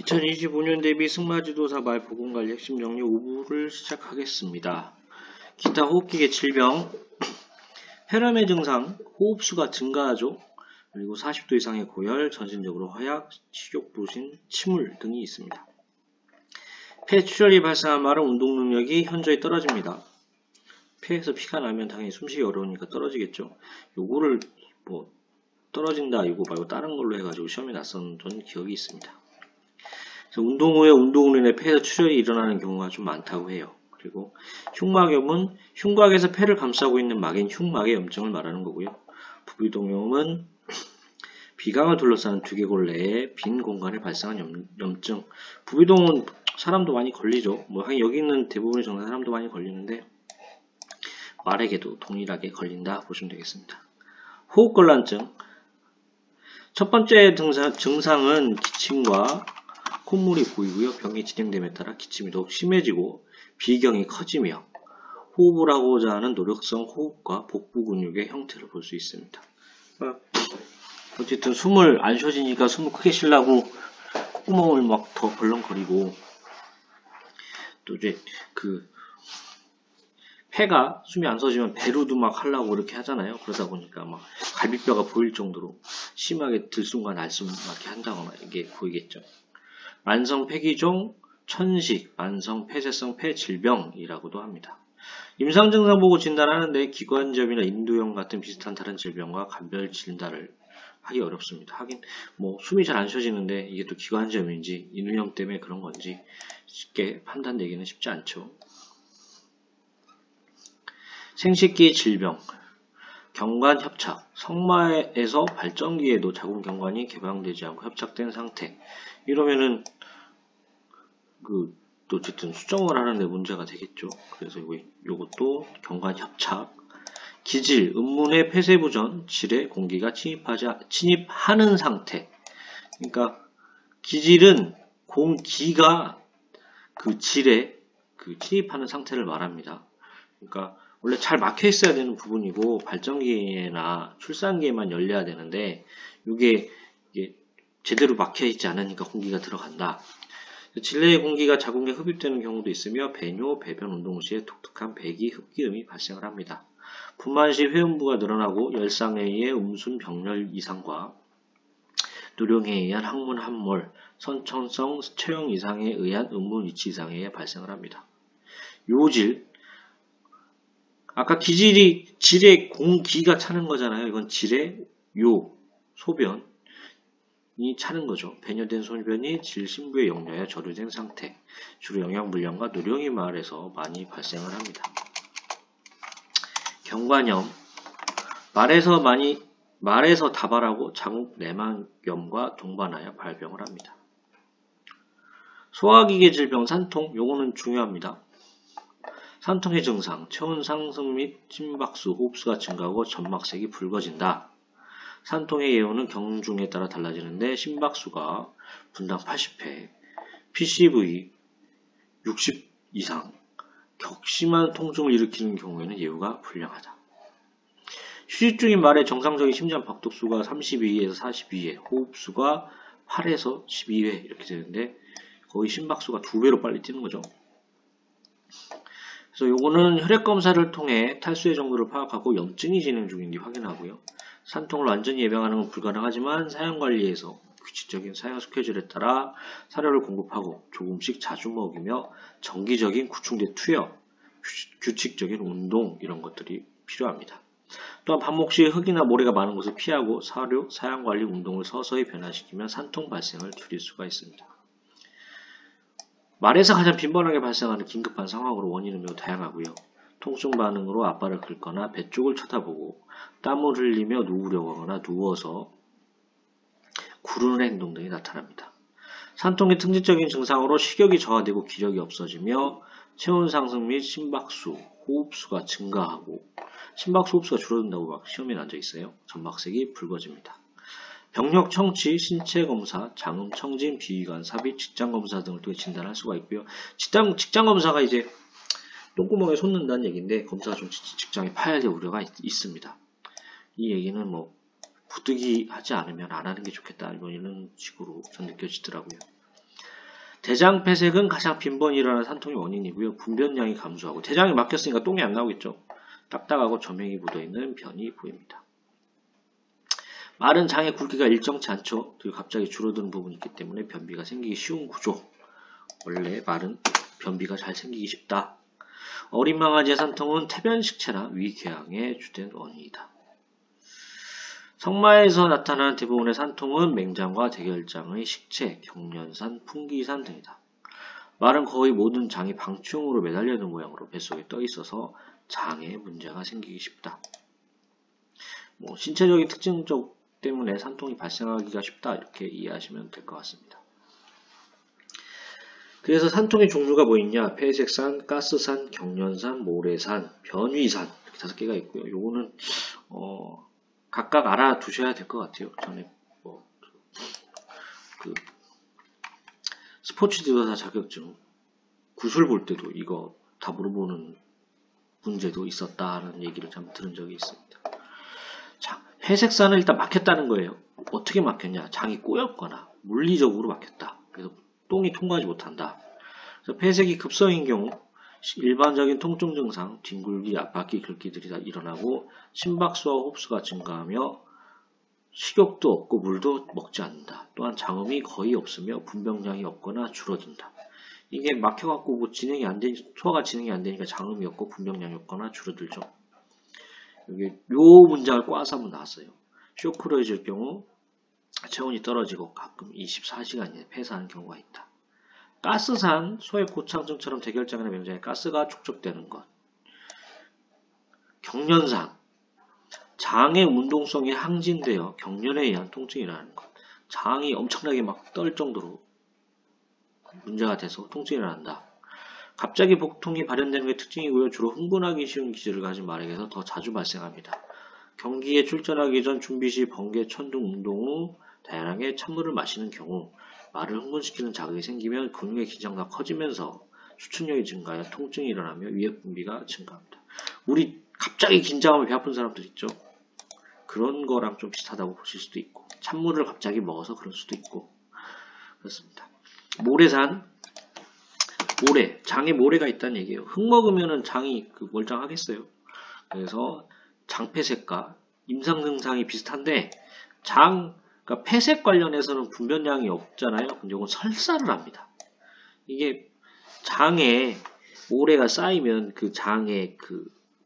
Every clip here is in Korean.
2025년 대비 승마지도사 말 보건관리 핵심 정리 5부를 시작하겠습니다. 기타 호흡기계 질병, 폐렴의 증상, 호흡수가 증가하죠. 그리고 40도 이상의 고열, 전신적으로 허약, 식욕부신, 침울 등이 있습니다. 폐출혈이 발생한 말은 운동 능력이 현저히 떨어집니다. 폐에서 피가 나면 당연히 숨쉬기 어려우니까 떨어지겠죠. 요거를 떨어진다 이거 말고 다른 걸로 해가지고 시험에 났었던 기억이 있습니다. 그래서 운동 후에 운동으로 인해 폐에서 출혈이 일어나는 경우가 좀 많다고 해요. 그리고 흉막염은 흉곽에서 폐를 감싸고 있는 막인 흉막의 염증을 말하는 거고요. 부비동염은 비강을 둘러싸는 두개골 내에 빈 공간에 발생한 염증. 부비동은 사람도 많이 걸리죠. 여기 있는 대부분의 정상 사람도 많이 걸리는데 말에게도 동일하게 걸린다 보시면 되겠습니다. 호흡곤란증. 첫 번째 증상은 기침과 콧물이 보이고요. 병이 진행됨에 따라 기침이 더욱 심해지고 비경이 커지며 호흡을 하고자 하는 노력성 호흡과 복부 근육의 형태를 볼 수 있습니다. 어쨌든 숨을 안 쉬어지니까 숨을 크게 쉬려고 콧구멍을 막 더 벌렁거리고 또 이제 폐가 숨이 안 쉬어지면 배로도 막 하려고 이렇게 하잖아요. 그러다 보니까 막 갈비뼈가 보일 정도로 심하게 들숨과 날숨 이렇게 한다거나 이게 보이겠죠. 만성 폐기종, 천식, 만성 폐쇄성 폐질병이라고도 합니다. 임상 증상 보고 진단하는데 기관지염이나 인두염 같은 비슷한 다른 질병과 감별 진단을 하기 어렵습니다. 하긴 숨이 잘 안 쉬어지는데 이게 또 기관지염인지 인두염 때문에 그런 건지 쉽게 판단되기는 쉽지 않죠. 생식기 질병, 경관 협착, 성마에서 발정기에도 자궁 경관이 개방되지 않고 협착된 상태. 이러면은 또 어쨌든 수정을 하는데 문제가 되겠죠. 그래서 요것도 경관 협착, 기질, 음문의 폐쇄부 전 질에 공기가 침입하는 상태. 그러니까 기질은 공기가 질에 침입하는 상태를 말합니다. 그러니까 원래 잘 막혀 있어야 되는 부분이고 발정기나 출산기에만 열려야 되는데 이게 제대로 막혀 있지 않으니까 공기가 들어간다. 질내의 공기가 자궁에 흡입되는 경우도 있으며 배뇨, 배변 운동 시에 독특한 배기, 흡기음이 발생을 합니다. 분만 시 회음부가 늘어나고 열상에 의해 음순 병렬 이상과 누령에 의한 항문 함몰, 선천성 체형 이상에 의한 음문 위치 이상에 의해 발생을 합니다. 요질, 아까 질에 공기가 차는 거잖아요. 이건 질의 소변이 차는 거죠. 배뇨된 소변이 질 신부에 역류하여 저류된 상태. 주로 영양불량과 누령이 말에서 많이 발생을 합니다. 경관염. 말에서 다발하고 장욱 내막염과 동반하여 발병을 합니다. 소화기계 질병 산통. 요거는 중요합니다. 산통의 증상, 체온 상승 및 심박수, 호흡수가 증가하고 점막색이 붉어진다. 산통의 예후는 경중에 따라 달라지는데 심박수가 분당 80회, PCV 60 이상, 격심한 통증을 일으키는 경우에는 예후가 불량하다. 휴식 중인 말의 정상적인 심장 박동수가 32에서 42회, 호흡수가 8에서 12회 이렇게 되는데 거의 심박수가 2배로 빨리 뛰는 거죠. 그래서 요거는 혈액 검사를 통해 탈수의 정도를 파악하고 염증이 진행 중인지 확인하고요. 산통을 완전히 예방하는 건 불가능하지만 사용관리에서 규칙적인 사용 스케줄에 따라 사료를 공급하고 조금씩 자주 먹이며 정기적인 구충제 투여, 규칙적인 운동 이런 것들이 필요합니다. 또한 밥 먹시 흙이나 모래가 많은 곳을 피하고 사료, 사용관리 운동을 서서히 변화시키면 산통 발생을 줄일 수가 있습니다. 말에서 가장 빈번하게 발생하는 긴급한 상황으로 원인은 매우 다양하고요. 통증 반응으로 앞발을 긁거나 배 쪽을 쳐다보고 땀을 흘리며 누우려고 하거나 누워서 구르는 행동 등이 나타납니다. 산통의 특징적인 증상으로 식욕이 저하되고 기력이 없어지며 체온 상승 및 심박수, 호흡수가 증가하고 심박수, 호흡수가 줄어든다고 막 시험에 난 적 있어요. 점막색이 붉어집니다. 병력 청취, 신체 검사, 장음, 청진, 비위관, 삽입, 직장 검사 등을 통해 진단할 수가 있고요. 직장 검사가 이제 똥구멍에 솟는다는 얘기인데 검사가 좀 직장에 파야 될 우려가 있습니다. 이 얘기는 부득이 하지 않으면 안 하는 게 좋겠다 이런 식으로 좀 느껴지더라고요. 대장 폐색은 가장 빈번히 일어나는 산통의 원인이고요. 분변량이 감소하고 대장이 막혔으니까 똥이 안 나오겠죠. 딱딱하고 점액이 묻어있는 변이 보입니다. 말은 장의 굵기가 일정치 않죠. 그리고 갑자기 줄어드는 부분이 있기 때문에 변비가 생기기 쉬운 구조. 원래 말은 변비가 잘 생기기 쉽다. 어린 망아지의 산통은 태변식체나 위궤양의 주된 원인이다. 성마에서 나타나는 대부분의 산통은 맹장과 대결장의 식체, 경련산, 풍기산 등이다. 말은 거의 모든 장이 방충으로 매달려 있는 모양으로 뱃속에 떠 있어서 장에 문제가 생기기 쉽다. 신체적인 특징 때문에 산통이 발생하기가 쉽다 이렇게 이해하시면 될 것 같습니다. 그래서 산통의 종류가 뭐 있냐? 폐색산, 가스산, 경련산, 모래산, 변위산 이렇게 5개가 있고요. 요거는 각각 알아두셔야 될 것 같아요. 전에 스포츠 지도사 자격증 구술 볼 때도 이거 다 물어보는 문제도 있었다는 얘기를 참 들은 적이 있습니다. 자, 폐색산은 일단 막혔다는 거예요. 어떻게 막혔냐? 장이 꼬였거나 물리적으로 막혔다. 그래서 똥이 통과하지 못한다. 그래서 폐색이 급성인 경우 일반적인 통증 증상, 뒹굴기, 앞바퀴 긁기들이 다 일어나고 심박수와 흡수가 증가하며 식욕도 없고 물도 먹지 않는다. 또한 장음이 거의 없으며 분병량이 없거나 줄어든다. 이게 막혀갖고 소화가 진행이 안 되니까 장음이 없고 분병량이 없거나 줄어들죠. 여기 요 문장을 꼬아서 한번 나왔어요. 쇼크로해질 경우 체온이 떨어지고 가끔 24시간 이내 폐사하는 경우가 있다. 가스산, 소의 고창증처럼 대결장이나 맹장에 가스가 축적되는 것. 경련상, 장의 운동성이 항진되어 경련에 의한 통증이 일어나는 것. 장이 엄청나게 막 떨 정도로 문제가 돼서 통증이 일어난다. 갑자기 복통이 발현되는 게 특징이고요. 주로 흥분하기 쉬운 기질을 가진 말에게서 더 자주 발생합니다. 경기에 출전하기 전 준비 시 번개, 천둥, 운동 후 다양하게 찬물을 마시는 경우 말을 흥분시키는 자극이 생기면 근육의 긴장도가 커지면서 수춘력이 증가하여 통증이 일어나며 위액 분비가 증가합니다. 우리 갑자기 긴장하면 배 아픈 사람들 있죠. 그런 거랑 좀 비슷하다고 보실 수도 있고 찬물을 갑자기 먹어서 그럴 수도 있고 그렇습니다. 모래산, 모래, 장에 모래가 있다는 얘기예요. 흙 먹으면 장이 멀쩡하겠어요. 그래서 장폐색과 임상 증상이 비슷한데 그러니까 폐색 관련해서는 분변량이 없잖아요. 근데 이건 설사를 합니다. 이게 장에 모래가 쌓이면 그 장에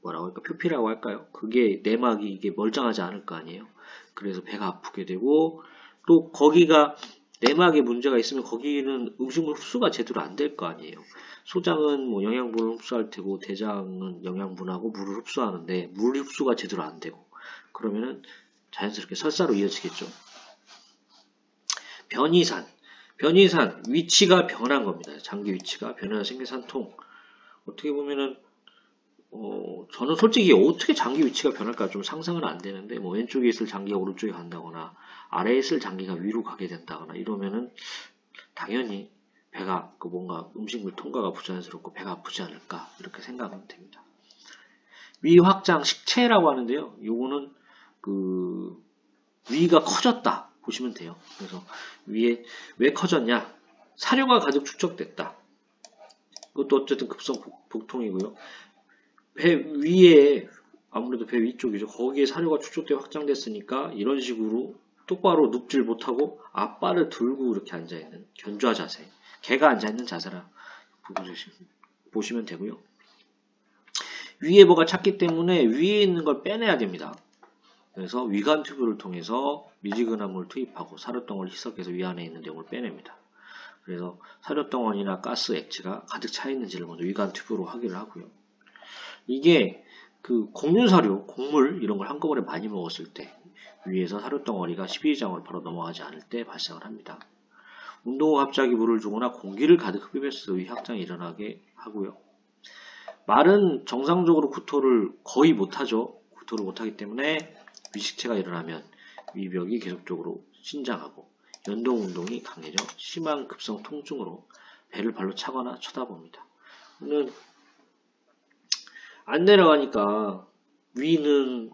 뭐라고 할까 표피라고 할까요? 그게 내막이 이게 멀쩡하지 않을 거 아니에요. 그래서 배가 아프게 되고 또 거기가 내막에 문제가 있으면 거기는 음식물 흡수가 제대로 안 될 거 아니에요. 소장은 뭐 영양분을 흡수할 테고 대장은 영양분하고 물을 흡수하는데 물 흡수가 제대로 안 되고 그러면은 자연스럽게 설사로 이어지겠죠. 변이산, 위치가 변한 겁니다. 장기 위치가 변해서 생긴 산통. 어떻게 보면은 저는 솔직히 어떻게 장기 위치가 변할까 좀 상상은 안 되는데 왼쪽에 있을 장기가 오른쪽에 간다거나 아래에 있을 장기가 위로 가게 된다거나 이러면은 당연히 배가 뭔가 음식물 통과가 부자연스럽고 배가 아프지 않을까 이렇게 생각하면 됩니다. 위확장 식체라고 하는데요. 요거는 위가 커졌다 보시면 돼요. 그래서 위에 왜 커졌냐? 사료가 가득 축적됐다. 그것도 어쨌든 급성 복통이고요. 배 위에 아무래도 배 위쪽이죠. 거기에 사료가 축적되어 확장됐으니까 이런 식으로 똑바로 눕질 못하고 앞발을 들고 이렇게 앉아있는 견좌 자세. 개가 앉아있는 자세라 보시면 되고요. 위에 뭐가 찼기 때문에 위에 있는 걸 빼내야 됩니다. 그래서 위관 튜브를 통해서 미지근한 물을 투입하고 사료덩어리를 희석해서 위 안에 있는 내용을 빼냅니다. 그래서 사료덩어리나 가스 액체가 가득 차 있는지를 먼저 위관 튜브로 확인을 하고요. 이게 곡류사료, 곡물 이런 걸 한꺼번에 많이 먹었을 때 위에서 사료덩어리가 12지장을 바로 넘어가지 않을 때 발생을 합니다. 운동 후 갑자기 물을 주거나 공기를 가득 흡입했을 때 위확장이 일어나게 하고요. 말은 정상적으로 구토를 거의 못하죠. 구토를 못하기 때문에 위식체가 일어나면 위벽이 계속적으로 신장하고 연동 운동이 강해져 심한 급성 통증으로 배를 발로 차거나 쳐다봅니다. 안 내려가니까 위는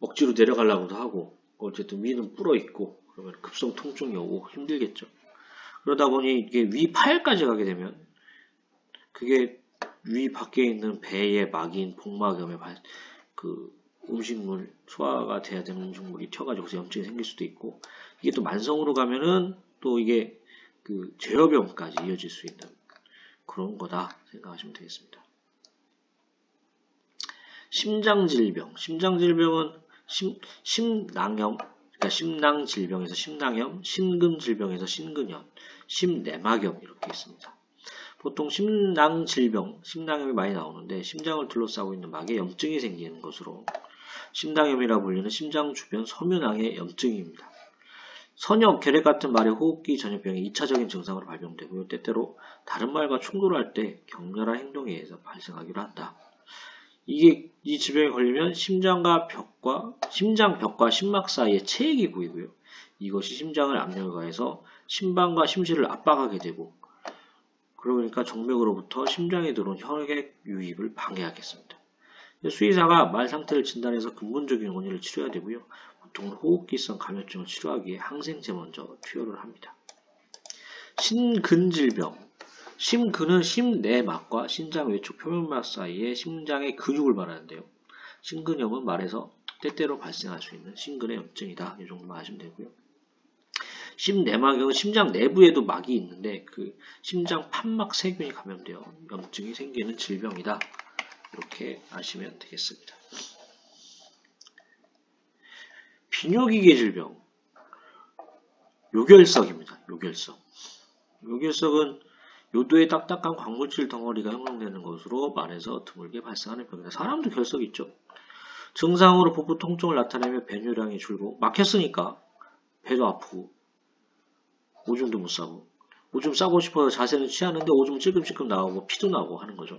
억지로 내려가려고도 하고 어쨌든 위는 불어 있고 그러면 급성 통증이 오고 힘들겠죠. 그러다 보니 이게 위 파열까지 가게 되면 그게 위 밖에 있는 배에 막인 복막염에 그 음식물 소화가 돼야 되는 음식물이 튀어가지고 염증이 생길 수도 있고, 이게 또 만성으로 가면은 또 이게 그 제어병까지 이어질 수 있는 그런 거다 생각하시면 되겠습니다. 심장질병. 심장질병은 심낭염, 그러니까 심낭질병에서 심낭염, 심근질병에서 심근염, 심내막염 이렇게 있습니다. 보통 심낭질병, 심낭염이 많이 나오는데 심장을 둘러싸고 있는 막에 염증이 생기는 것으로 심낭염이라 불리는 심장 주변 섬유낭의 염증입니다. 선염, 결핵 같은 말의 호흡기 전염병이 2차적인 증상으로 발병되고요. 때때로 다른 말과 충돌할 때 격렬한 행동에 의해서 발생하기도 한다. 이 질병에 걸리면 심장벽과 심막 사이에 체액이 고이고요. 이것이 심장을 압력을 가해서 심방과 심실을 압박하게 되고, 그러니까 정맥으로부터 심장에 들어온 혈액 유입을 방해하겠습니다. 수의사가 말 상태를 진단해서 근본적인 원인을 치료해야 되고요. 보통은 호흡기성 감염증을 치료하기에 항생제 먼저 투여를 합니다. 심근질병. 심근은 심내막과 심장 외축 표면막 사이에 심장의 근육을 말하는데요. 심근염은 말에서 때때로 발생할 수 있는 심근의 염증이다. 이 정도만 아시면 되고요. 심내막은 심장 내부에도 막이 있는데 그 심장 판막 세균이 감염되어 염증이 생기는 질병이다. 이렇게 아시면 되겠습니다. 비뇨기계 질병. 요결석입니다. 요결석. 요결석은 요도의 딱딱한 광물질 덩어리가 형성되는 것으로 말해서 드물게 발생하는 병이다. 사람도 결석 있죠. 증상으로 복부 통증을 나타내며 배뇨량이 줄고, 막혔으니까 배도 아프고 오줌도 못 싸고, 오줌 싸고 싶어서 자세는 취하는데 오줌 찔끔찔끔 나오고 피도 나오고 하는 거죠.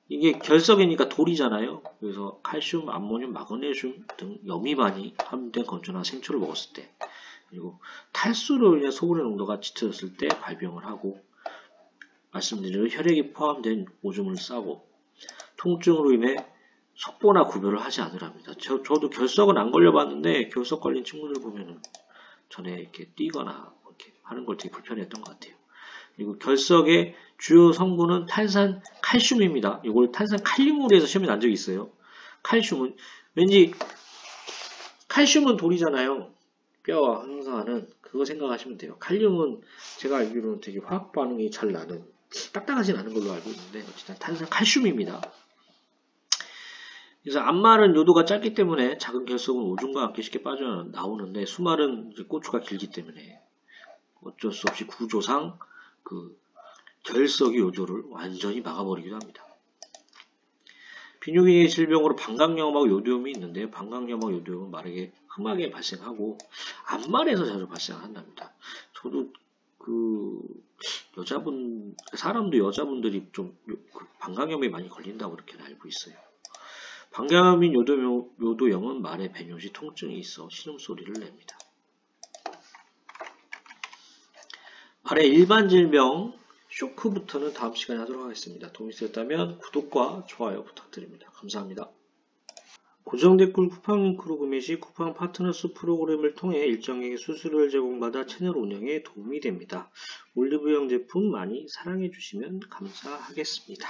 이게 결석이니까 돌이잖아요. 그래서 칼슘, 암모늄, 마그네슘 등 염이 많이 함유된 건조나 생초를 먹었을 때, 그리고 탈수로 인해 소금의 농도가 짙어졌을 때 발병을 하고, 말씀드린 혈액이 포함된 오줌을 싸고, 통증으로 인해 속보나 구별을 하지 않으랍니다. 저도 결석은 안 걸려봤는데 결석 걸린 친구들 보면은 전에 이렇게 뛰거나 이렇게 하는 걸 되게 불편했던 것 같아요. 그리고 결석의 주요 성분은 탄산 칼슘입니다. 이걸 탄산 칼륨으로 해서 시험에 난 적이 있어요. 칼슘은 왠지 칼슘은 돌이잖아요. 뼈와 항상하는 그거 생각하시면 돼요. 칼륨은 제가 알기로는 되게 화학 반응이 잘 나는, 딱딱하진 않은 걸로 알고 있는데 어쨌든 탄산 칼슘입니다. 그래서 앞말은 요도가 짧기 때문에 작은 결석은 오줌과 함께 쉽게 빠져나오는데, 수말은 이제 고추가 길기 때문에 어쩔 수 없이 구조상 그 결석이 요도를 완전히 막아버리기도 합니다. 비뇨기계 질병으로 방광염하고 요도염이 있는데, 방광염하고 요도염은 말에게 흠하게 발생하고 앞말에서 자주 발생한답니다. 저도 사람도 여자분들이 좀 방광염에 많이 걸린다고 그렇게 알고 있어요. 방광염인 요도염은 말의 배뇨시 통증이 있어 신음소리를 냅니다. 말의 일반 질병 쇼크부터는 다음 시간에 하도록 하겠습니다. 도움이 되셨다면 구독과 좋아요 부탁드립니다. 감사합니다. 고정 댓글 쿠팡 링크로 구매 시 쿠팡 파트너스 프로그램을 통해 일정액의 수수료를 제공받아 채널 운영에 도움이 됩니다. 올리브영 제품 많이 사랑해 주시면 감사하겠습니다.